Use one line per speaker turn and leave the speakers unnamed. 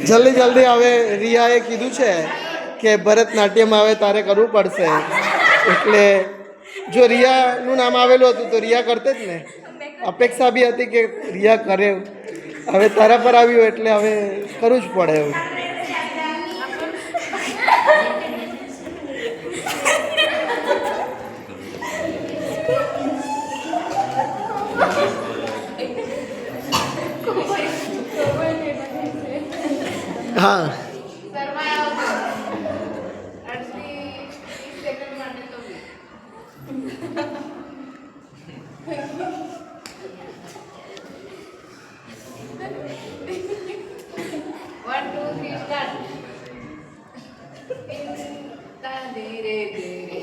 જલ્દી જલ્દી હવે રિયાએ કીધું છે કે ભરતનાટ્યમ આવે તારે કરવું પડશે, એટલે જો રિયાનું નામ આવેલું હતું તો રિયા કરતે જ ને. અપેક્ષા બી હતી કે રિયા કરે, હવે તારા પર આવ્યું એટલે હવે કરવું જ પડે એવું. હા
ધીરે ધીરે